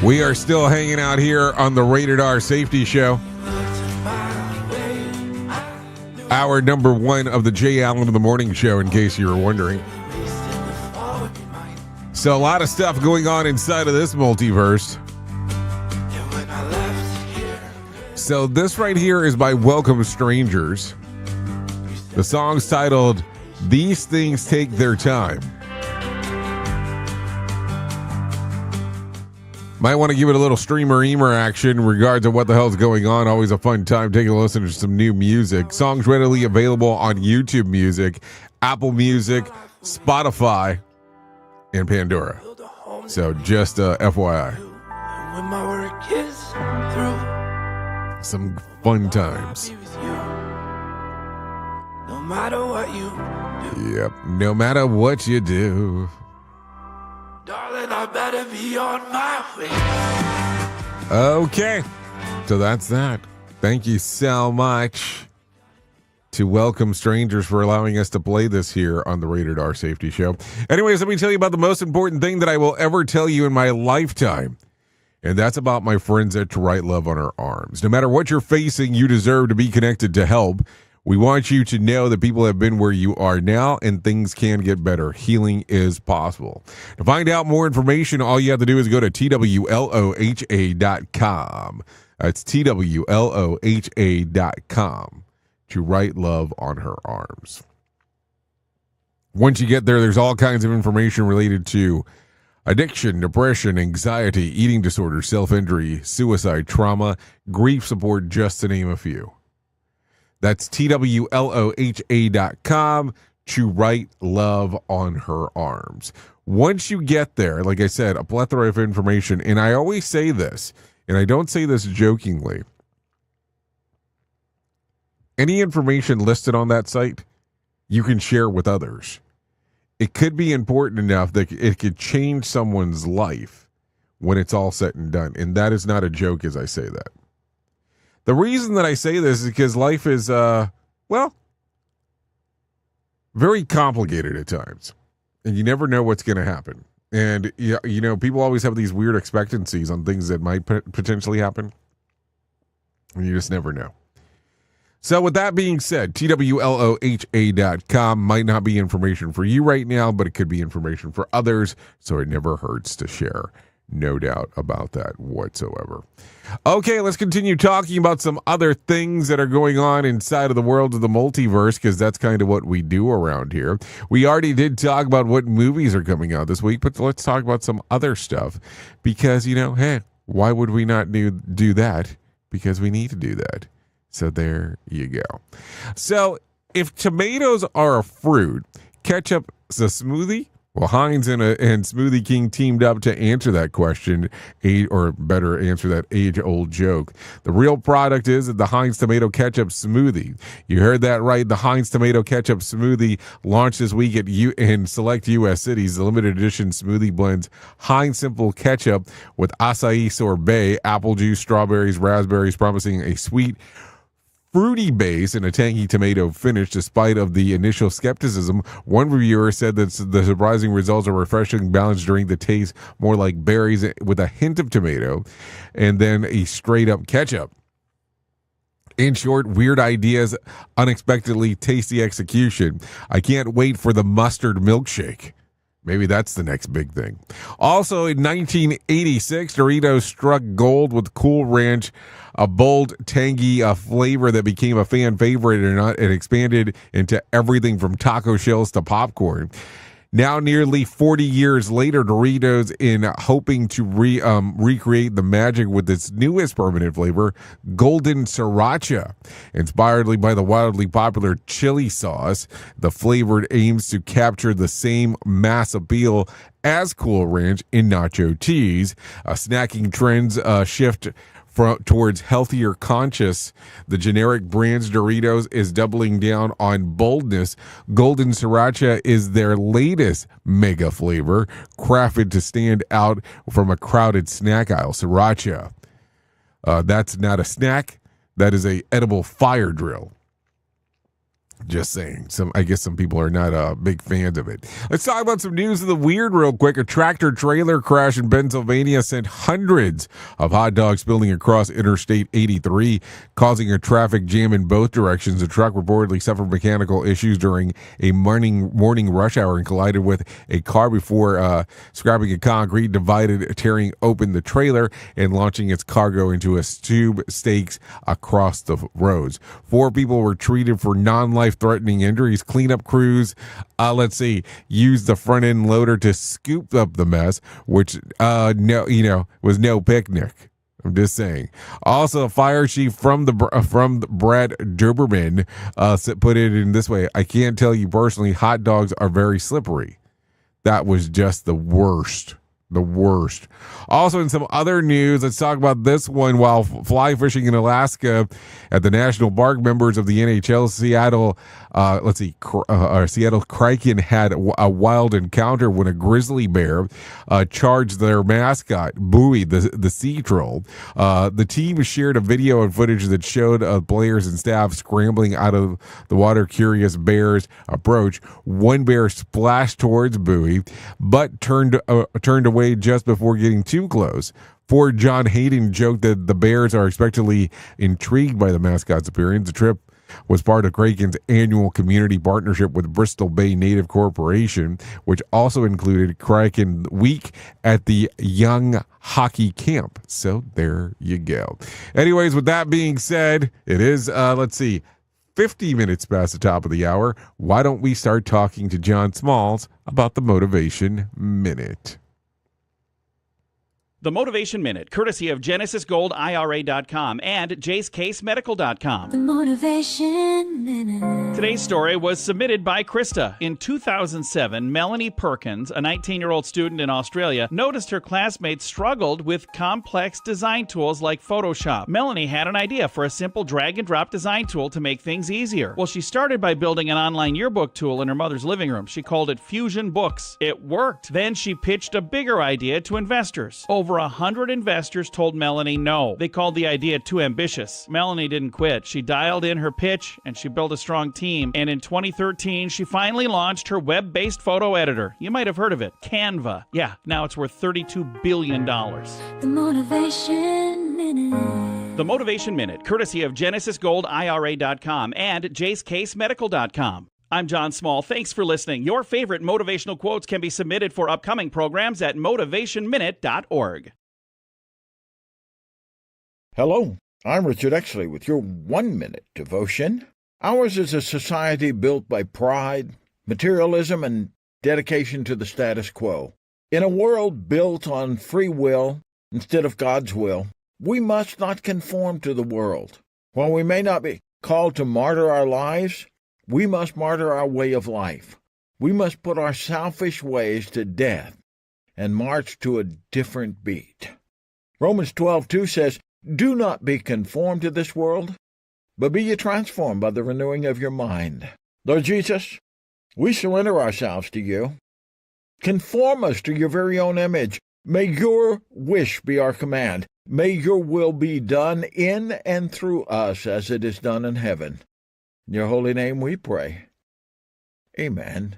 We are still hanging out here on the Rated R Safety Show. Hour number 1 of the Jay Allen in the Morning Show, in case you were wondering. So a lot of stuff going on inside of this multiverse. So this right here is by Welcome Strangers. The song's titled These Things Take Their Time. Might want to give it a little streamer-emer action in regards to what the hell's going on. Always a fun time taking a listen to some new music. Songs readily available on YouTube Music, Apple Music, Spotify, and Pandora. So just FYI. When my work is through, Some fun times. no matter what you do, Yep. No matter what you do. darling, I better be on my way. Okay. So that's that. Thank you so much to Welcome Strangers for allowing us to play this here on the Rated R Safety Show. Anyways, let me tell you about the most important thing that I will ever tell you in my lifetime. And that's about my friends at To Write Love on Her Arms. No matter what you're facing, you deserve to be connected to help. We want you to know that people have been where you are now and things can get better. Healing is possible. To find out more information, all you have to do is go to TWLOHA.com. That's TWLOHA.com. To Write Love on Her Arms. Once you get there, there's all kinds of information related to addiction, depression, anxiety, eating disorders, self-injury, suicide, trauma, grief support, just to name a few. That's TWLOHA.com. To Write Love on Her Arms. Once you get there, like I said, a plethora of information, and I always say this, and I don't say this jokingly, any information listed on that site, you can share with others. It could be important enough that it could change someone's life when it's all said and done. And that is not a joke as I say that. The reason that I say this is because life is, very complicated at times. And you never know what's going to happen. And, you know, people always have these weird expectancies on things that might potentially happen. And you just never know. So with that being said, TWLOHA.com might not be information for you right now, but it could be information for others. So it never hurts to share. No doubt about that whatsoever. Okay, let's continue talking about some other things that are going on inside of the world of the multiverse, because that's kind of what we do around here. We already did talk about what movies are coming out this week, but let's talk about some other stuff because, you know, hey, why would we not do that? Because we need to do that. So there you go. So if tomatoes are a fruit, ketchup is a smoothie? Well, Heinz and Smoothie King teamed up to answer that question, or better, answer that age-old joke. The real product is the Heinz Tomato Ketchup Smoothie. You heard that right. The Heinz Tomato Ketchup Smoothie launched this week in select U.S. cities. The limited edition smoothie blends Heinz Simple Ketchup with acai sorbet, apple juice, strawberries, raspberries, promising a sweet, fruity base and a tangy tomato finish. Despite of the initial skepticism, one reviewer said that the surprising results are refreshing, balanced during the taste, more like berries with a hint of tomato, and then a straight up ketchup. In short, weird ideas, unexpectedly tasty execution. I can't wait for the mustard milkshake. Maybe that's the next big thing. Also, in 1986, Doritos struck gold with Cool Ranch, a bold, tangy flavor that became a fan favorite and expanded into everything from taco shells to popcorn. Now, nearly 40 years later, Doritos, in hoping to recreate the magic with its newest permanent flavor, Golden Sriracha. Inspired by the wildly popular chili sauce, the flavor aims to capture the same mass appeal as Cool Ranch in nacho cheese. Snacking trends shift towards healthier conscious. The generic brand's Doritos is doubling down on boldness. Golden Sriracha is their latest mega flavor, crafted to stand out from a crowded snack aisle. Sriracha, that's not a snack. That is a edible fire drill. Just saying. I guess some people are not big fans of it. Let's talk about some news of the weird real quick. A tractor trailer crash in Pennsylvania sent hundreds of hot dogs spilling across Interstate 83, causing a traffic jam in both directions. The truck reportedly suffered mechanical issues during a morning rush hour and collided with a car before scrapping a concrete divider, tearing open the trailer and launching its cargo into a tube stakes across the roads. 4 people were treated for non-life life-threatening injuries. Cleanup crews, used the front-end loader to scoop up the mess, which, was no picnic. I'm just saying. Also, a fire chief from Brad Duberman put it in this way: I can't tell you personally, hot dogs are very slippery. That was just the worst. The worst. Also, in some other news, let's talk about this one. While fly fishing in Alaska at the national park, members of the NHL Seattle Kraken had a wild encounter when a grizzly bear charged their mascot, Bowie, the sea troll. The team shared a video and footage that showed players and staff scrambling out of the water. Curious bears approach. One bear splashed towards Bowie, but turned away just before getting too close. Forward John Hayden joked that the Bears are expectedly intrigued by the mascot's appearance. The trip was part of Kraken's annual community partnership with Bristol Bay Native Corporation, which also included Kraken Week at the Young Hockey Camp. So there you go. Anyways, with that being said, it is, 50 minutes past the top of the hour. Why don't we start talking to John Smalls about the Motivation Minute? The Motivation Minute, courtesy of GenesisGoldIRA.com and JaceCaseMedical.com. The Motivation Minute. Today's story was submitted by Krista. In 2007, Melanie Perkins, a 19-year-old student in Australia, noticed her classmates struggled with complex design tools like Photoshop. Melanie had an idea for a simple drag-and-drop design tool to make things easier. Well, she started by building an online yearbook tool in her mother's living room. She called it Fusion Books. It worked. Then she pitched a bigger idea to investors. Over 100 investors told Melanie no. They called the idea too ambitious. Melanie didn't quit. She dialed in her pitch and she built a strong team. And in 2013, she finally launched her web-based photo editor. You might have heard of it, Canva. Yeah, now it's worth $32 billion. The Motivation Minute. The Motivation Minute, courtesy of GenesisGoldIRA.com and JaceCaseMedical.com. I'm John Small. Thanks for listening. Your favorite motivational quotes can be submitted for upcoming programs at motivationminute.org. Hello, I'm Richard Exley with your 1-minute devotion. Ours is a society built by pride, materialism, and dedication to the status quo. In a world built on free will instead of God's will, we must not conform to the world. While we may not be called to martyr our lives, we must martyr our way of life. We must put our selfish ways to death and march to a different beat. Romans 12:2 says, "Do not be conformed to this world, but be ye transformed by the renewing of your mind." Lord Jesus, we surrender ourselves to you. Conform us to your very own image. May your wish be our command. May your will be done in and through us as it is done in heaven. In your holy name we pray. Amen.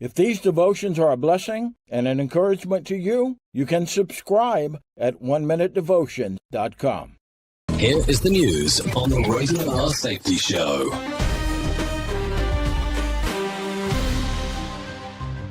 If these devotions are a blessing and an encouragement to you, you can subscribe at oneminutedevotion.com. Here is the news on the Rated R Safety Show.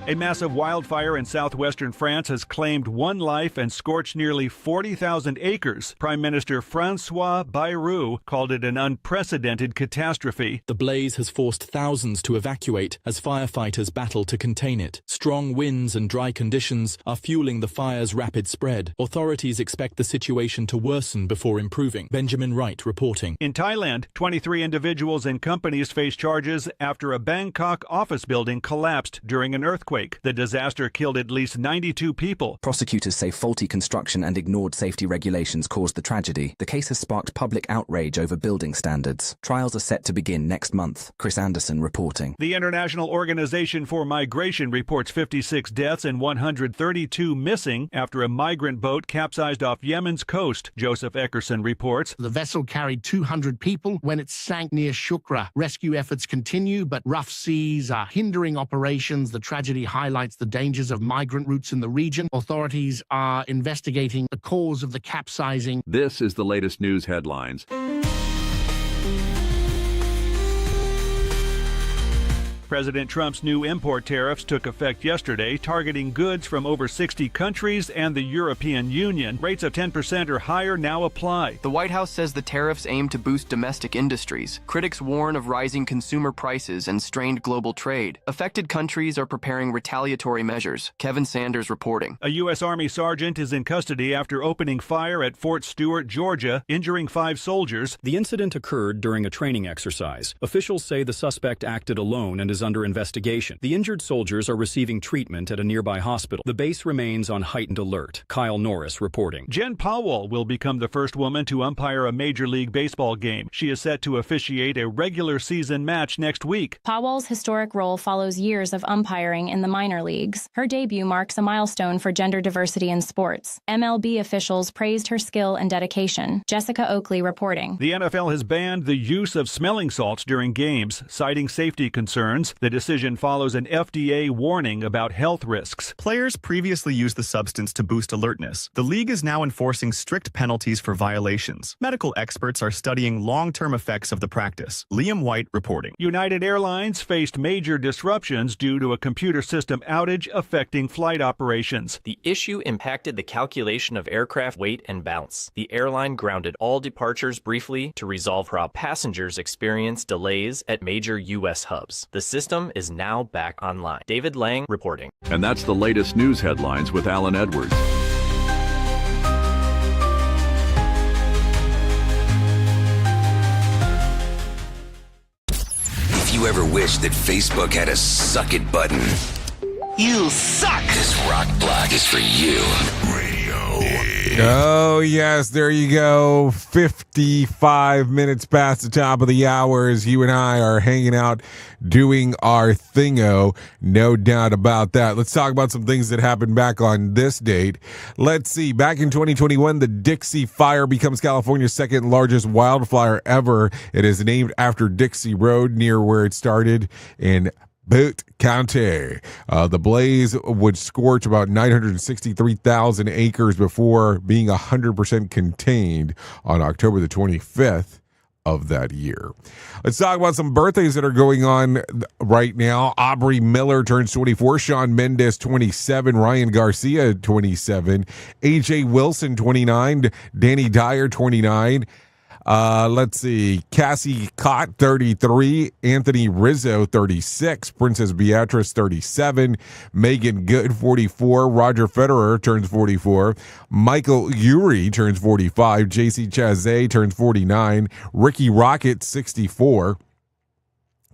A massive wildfire in southwestern France has claimed one life and scorched nearly 40,000 acres. Prime Minister François Bayrou called it an unprecedented catastrophe. The blaze has forced thousands to evacuate as firefighters battle to contain it. Strong winds and dry conditions are fueling the fire's rapid spread. Authorities expect the situation to worsen before improving. Benjamin Wright reporting. In Thailand, 23 individuals and companies face charges after a Bangkok office building collapsed during an earthquake. The disaster killed at least 92 people. Prosecutors say faulty construction and ignored safety regulations caused the tragedy. The case has sparked public outrage over building standards. Trials are set to begin next month. Chris Anderson reporting. The International Organization for Migration reports 56 deaths and 132 missing after a migrant boat capsized off Yemen's coast. Joseph Eckerson reports. The vessel carried 200 people when it sank near Shukra. Rescue efforts continue, but rough seas are hindering operations. The tragedy highlights the dangers of migrant routes in the region. Authorities are investigating the cause of the capsizing. This is the latest news headlines. President Trump's new import tariffs took effect yesterday, targeting goods from over 60 countries and the European Union. Rates of 10% or higher now apply. The White House says the tariffs aim to boost domestic industries. Critics warn of rising consumer prices and strained global trade. Affected countries are preparing retaliatory measures. Kevin Sanders reporting. A U.S. Army sergeant is in custody after opening fire at Fort Stewart, Georgia, injuring 5 soldiers. The incident occurred during a training exercise. Officials say the suspect acted alone and is under investigation. The injured soldiers are receiving treatment at a nearby hospital. The base remains on heightened alert. Kyle Norris reporting. Jen Powell will become the first woman to umpire a Major League Baseball game. She is set to officiate a regular season match next week. Powell's historic role follows years of umpiring in the minor leagues. Her debut marks a milestone for gender diversity in sports. MLB officials praised her skill and dedication. Jessica Oakley reporting. The NFL has banned the use of smelling salts during games, citing safety concerns. The decision follows an FDA warning about health risks. Players previously used the substance to boost alertness. The league is now enforcing strict penalties for violations. Medical experts are studying long-term effects of the practice. Liam White reporting. United Airlines faced major disruptions due to a computer system outage affecting flight operations. The issue impacted the calculation of aircraft weight and bounce. The airline grounded all departures briefly to resolve how passengers experienced delays at major U.S. hubs. The system is now back online. David Lang reporting. And that's the latest news headlines with Alan Edwards. If you ever wish that Facebook had a suck it button, you suck! This rock block is for you. Oh, yes, there you go. 55 minutes past the top of the hour as you and I are hanging out doing our thingo. No doubt about that. Let's talk about some things that happened back on this date. Let's see. Back in 2021, the Dixie Fire becomes California's second largest wildfire ever. It is named after Dixie Road near where it started in Butte County. The blaze would scorch about 963,000 acres before being 100% contained on October the 25th of that year. Let's talk about some birthdays that are going on right now. Aubrey Miller turns 24, Shawn Mendes 27, Ryan Garcia 27, AJ Wilson 29, Danny Dyer 29. Let's see. Cassie Cott, 33. Anthony Rizzo, 36. Princess Beatrice, 37. Megan Good, 44. Roger Federer turns 44. Michael Urie turns 45. JC Chazé turns 49. Ricky Rocket, 64.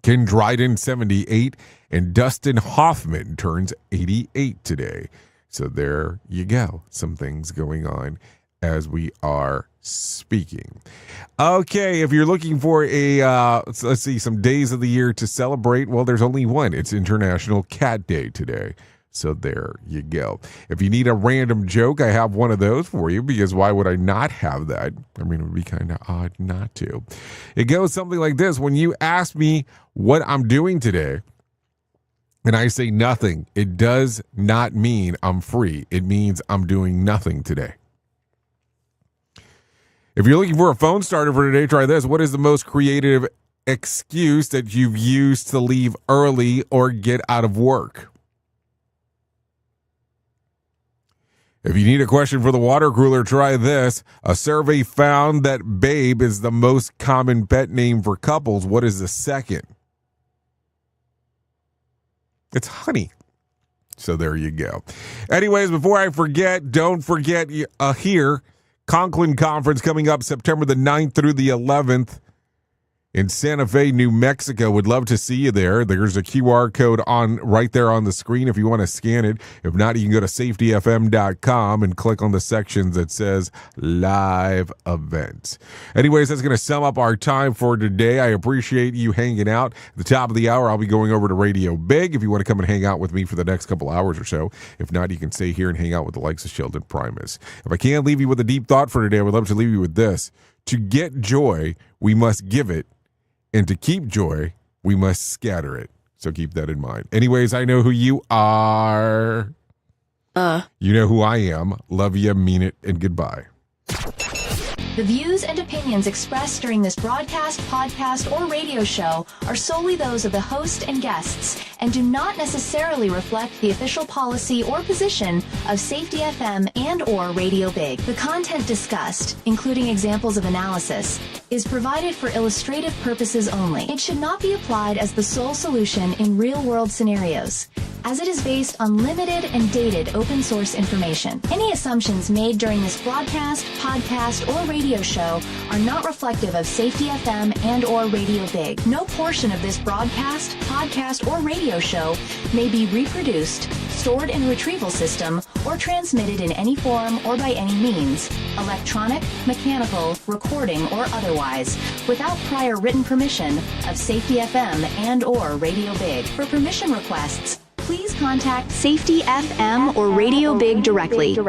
Ken Dryden, 78. And Dustin Hoffman turns 88 today. So there you go. Some things going on as we are speaking. Okay, if you're looking for a let's see, some days of the year to celebrate, well, there's only one. It's International Cat Day today. So there you go. If you need a random joke, I have one of those for you, because why would I not have that? I mean, it would be kind of odd not to. It goes something like this. When you ask me what I'm doing today, and I say nothing, it does not mean I'm free. It means I'm doing nothing today. If you're looking for a phone starter for today, try this. What is the most creative excuse that you've used to leave early or get out of work? If you need a question for the water cooler, try this. A survey found that Babe is the most common pet name for couples. What is the second? It's Honey. So there you go. Anyways, before I forget, don't forget here, Conklin Conference coming up September the 9th through the 11th in Santa Fe, New Mexico. Would love to see you there. There's a QR code on right there on the screen if you want to scan it. If not, you can go to safetyfm.com and click on the section that says live events. Anyways, that's going to sum up our time for today. I appreciate you hanging out. At the top of the hour, I'll be going over to Radio Big if you want to come and hang out with me for the next couple hours or so. If not, you can stay here and hang out with the likes of Sheldon Primus. If I can't leave you with a deep thought for today, I would love to leave you with this. To get joy, we must give it. And to keep joy, we must scatter it. So keep that in mind. Anyways, I know who you are. You know who I am. Love you, mean it, and goodbye. The views and opinions expressed during this broadcast, podcast, or radio show are solely those of the host and guests and do not necessarily reflect the official policy or position of Safety FM and or Radio Big. The content discussed, including examples of analysis, is provided for illustrative purposes only. It should not be applied as the sole solution in real-world scenarios, as it is based on limited and dated open source information. Any assumptions made during this broadcast, podcast, or radio show are not reflective of Safety FM and or Radio Big. No portion of this broadcast, podcast, or radio show may be reproduced, stored in a retrieval system, or transmitted in any form or by any means, electronic, mechanical, recording, or otherwise, without prior written permission of Safety FM and or Radio Big. For permission requests, please contact Safety FM or Radio Big directly. When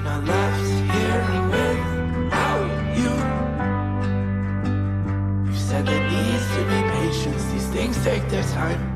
I left here without you, you said there needs to be patience. These things take their time.